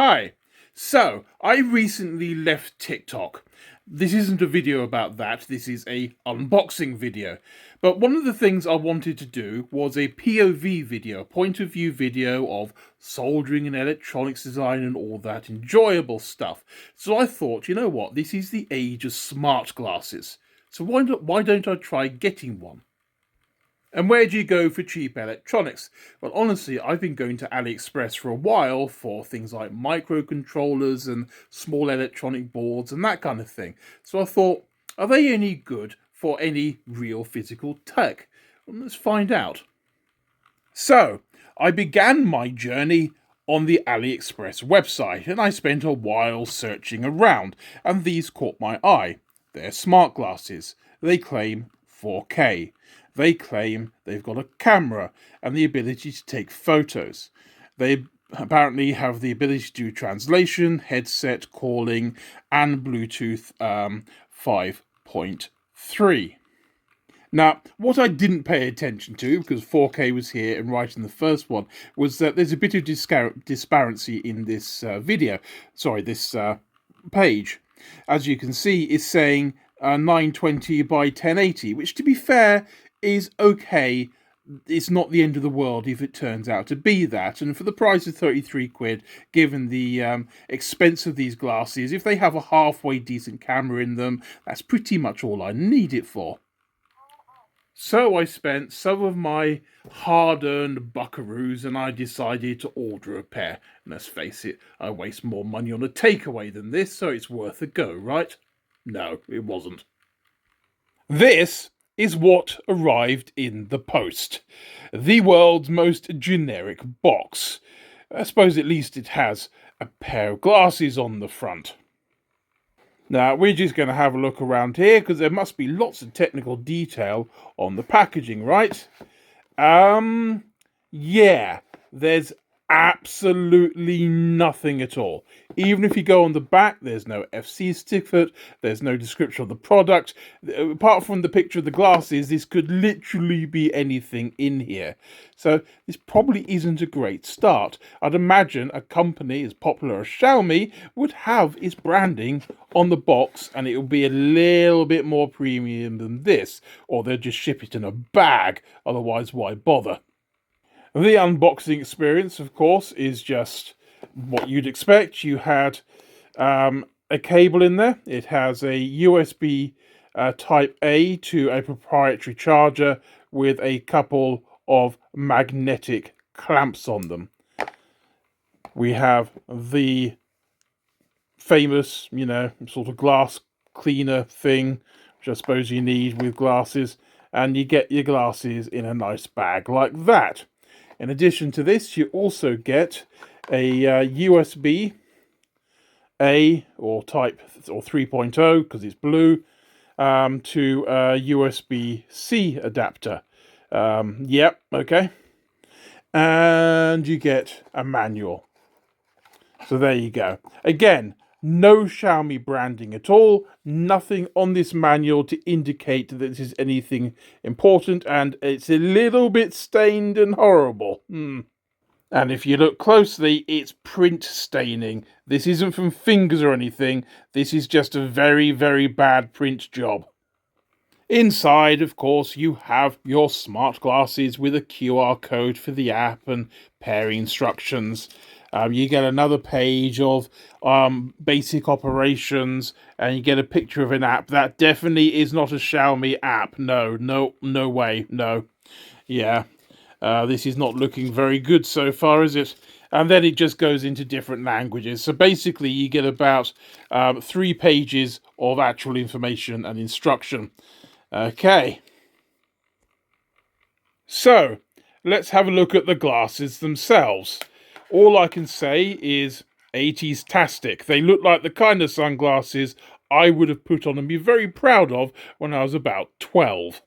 Hi. So, I recently left TikTok. This isn't a video about that, this is a unboxing video. But one of the things I wanted to do was a POV video, point of view video of soldering and electronics design and all that enjoyable stuff. So I thought, you know what, this is the age of smart glasses. So why don't I try getting one? And where do you go for cheap electronics? Well, honestly, I've been going to AliExpress for a while for things like microcontrollers and small electronic boards and that kind of thing. So I thought, are they any good for any real physical tech? Well, let's find out. So, I began my journey on the AliExpress website and I spent a while searching around, and these caught my eye. They're smart glasses. They claim 4K. They claim they've got a camera and the ability to take photos. They apparently have the ability to do translation, headset calling, and Bluetooth 5.3. Now, what I didn't pay attention to, because 4K was here and right in the first one, was that there's a bit of disparity in this this page. As you can see, it's saying 920 by 1080, which, to be fair, is okay. It's not the end of the world if it turns out to be that. And for the price of 33 quid, given the expense of these glasses, if they have a halfway decent camera in them, that's pretty much all I need it for. So I spent some of my hard-earned buckaroos and I decided to order a pair. And let's face it, I waste more money on a takeaway than this, so it's worth a go, right? No, it wasn't. This is what arrived in the post. The world's most generic box. I suppose at least it has a pair of glasses on the front. Now, we're just going to have a look around here because there must be lots of technical detail on the packaging, right? Yeah, there's absolutely nothing at all. Even if you go on the back, there's no FC certificate, there's no description of the product. Apart from the picture of the glasses, this could literally be anything in here. So this probably isn't a great start. I'd imagine a company as popular as Xiaomi would have its branding on the box, and it will be a little bit more premium than this, or they'll just ship it in a bag, otherwise why bother? The unboxing experience, of course, is just what you'd expect. You had a cable in there. It has a USB Type A to a proprietary charger with a couple of magnetic clamps on them. We have the famous, sort of glass cleaner thing, which I suppose you need with glasses, and you get your glasses in a nice bag like that. In addition to this, you also get a USB A or Type or 3.0 because it's blue to a USB-C adapter. Yep, okay. And you get a manual. So there you go. Again, no Xiaomi branding at all, nothing on this manual to indicate that this is anything important, and it's a little bit stained and horrible. And if you look closely, it's print staining. This isn't from fingers or anything, this is just a very, very bad print job. Inside, of course, you have your smart glasses with a QR code for the app and pairing instructions. You get another page of basic operations, and you get a picture of an app. That definitely is not a Xiaomi app. No way, no. Yeah, this is not looking very good so far, is it? And then it just goes into different languages. So basically, you get about 3 pages of actual information and instruction. Okay. So, let's have a look at the glasses themselves. All I can say is 80s-tastic. They look like the kind of sunglasses I would have put on and be very proud of when I was about 12.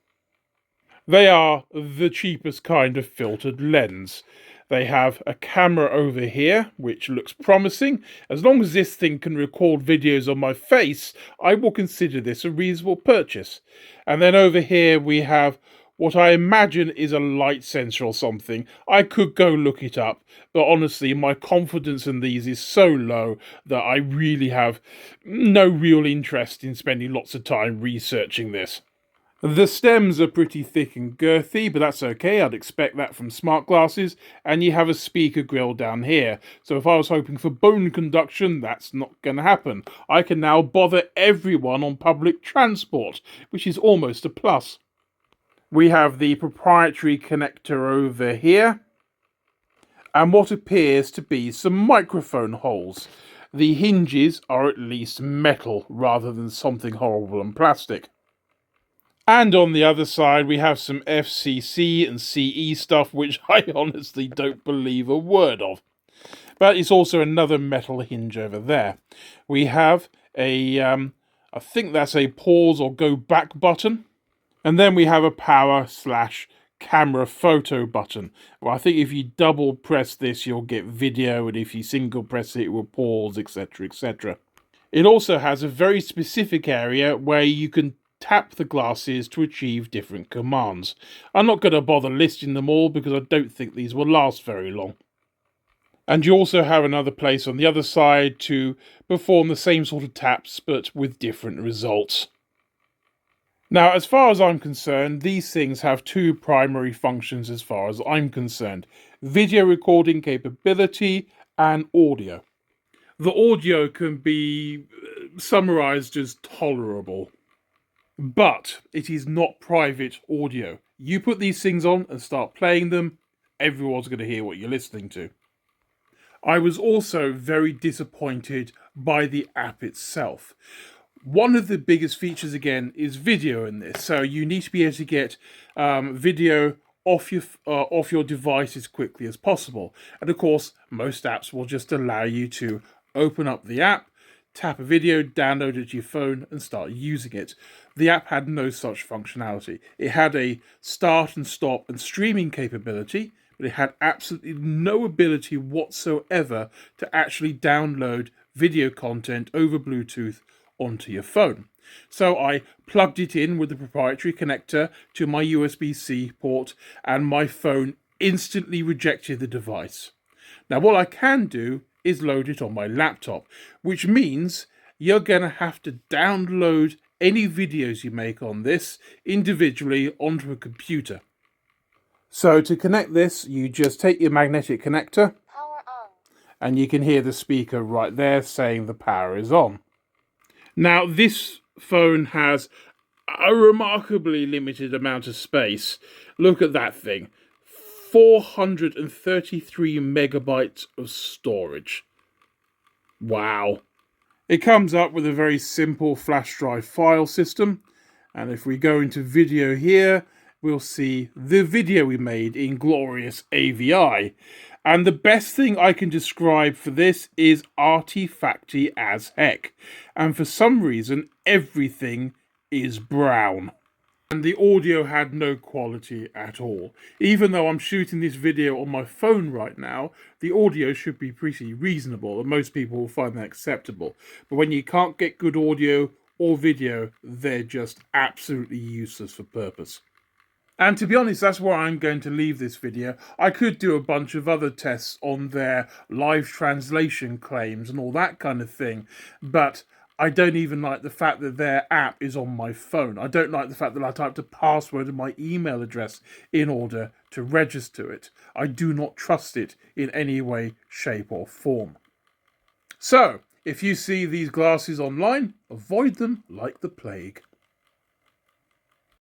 They are the cheapest kind of filtered lens. They have a camera over here, which looks promising. As long as this thing can record videos on my face, I will consider this a reasonable purchase. And then over here we have what I imagine is a light sensor or something. I could go look it up, but honestly, my confidence in these is so low that I really have no real interest in spending lots of time researching this. The stems are pretty thick and girthy, but that's okay. I'd expect that from smart glasses. And you have a speaker grill down here. So if I was hoping for bone conduction, that's not going to happen. I can now bother everyone on public transport, which is almost a plus. We have the proprietary connector over here, and what appears to be some microphone holes. The hinges are at least metal rather than something horrible and plastic. And on the other side, we have some FCC and CE stuff, which I honestly don't believe a word of. But it's also another metal hinge over there. We have a, I think that's a pause or go back button. And then we have a power/camera photo button. Well, I think if you double press this, you'll get video, and if you single press it, it will pause, etc., etc. It also has a very specific area where you can tap the glasses to achieve different commands. I'm not going to bother listing them all because I don't think these will last very long. And you also have another place on the other side to perform the same sort of taps but with different results. Now, as far as I'm concerned, these things have two primary functions as far as I'm concerned: video recording capability and audio. The audio can be summarized as tolerable, but it is not private audio. You put these things on and start playing them, everyone's going to hear what you're listening to. I was also very disappointed by the app itself. One of the biggest features, again, is video in this. So you need to be able to get video off your device as quickly as possible. And of course, most apps will just allow you to open up the app, tap a video, download it to your phone, and start using it. The app had no such functionality. It had a start and stop and streaming capability, but it had absolutely no ability whatsoever to actually download video content over Bluetooth onto your phone. So I plugged it in with the proprietary connector to my USB-C port, and my phone instantly rejected the device. Now what I can do is load it on my laptop, which means you're going to have to download any videos you make on this individually onto a computer. So to connect this, you just take your magnetic connector, Power on. and you can hear the speaker right there saying the power is on. Now, this phone has a remarkably limited amount of space. Look at that thing. 433 megabytes of storage. Wow. It comes up with a very simple flash drive file system. And if we go into video here, we'll see the video we made in glorious AVI. And the best thing I can describe for this is artifacty as heck. And for some reason, everything is brown. And the audio had no quality at all. Even though I'm shooting this video on my phone right now, the audio should be pretty reasonable, and most people will find that acceptable. But when you can't get good audio or video, they're just absolutely useless for purpose. And to be honest, that's where I'm going to leave this video. I could do a bunch of other tests on their live translation claims and all that kind of thing, but I don't even like the fact that their app is on my phone. I don't like the fact that I typed a password and my email address in order to register it. I do not trust it in any way, shape or form. So, if you see these glasses online, avoid them like the plague.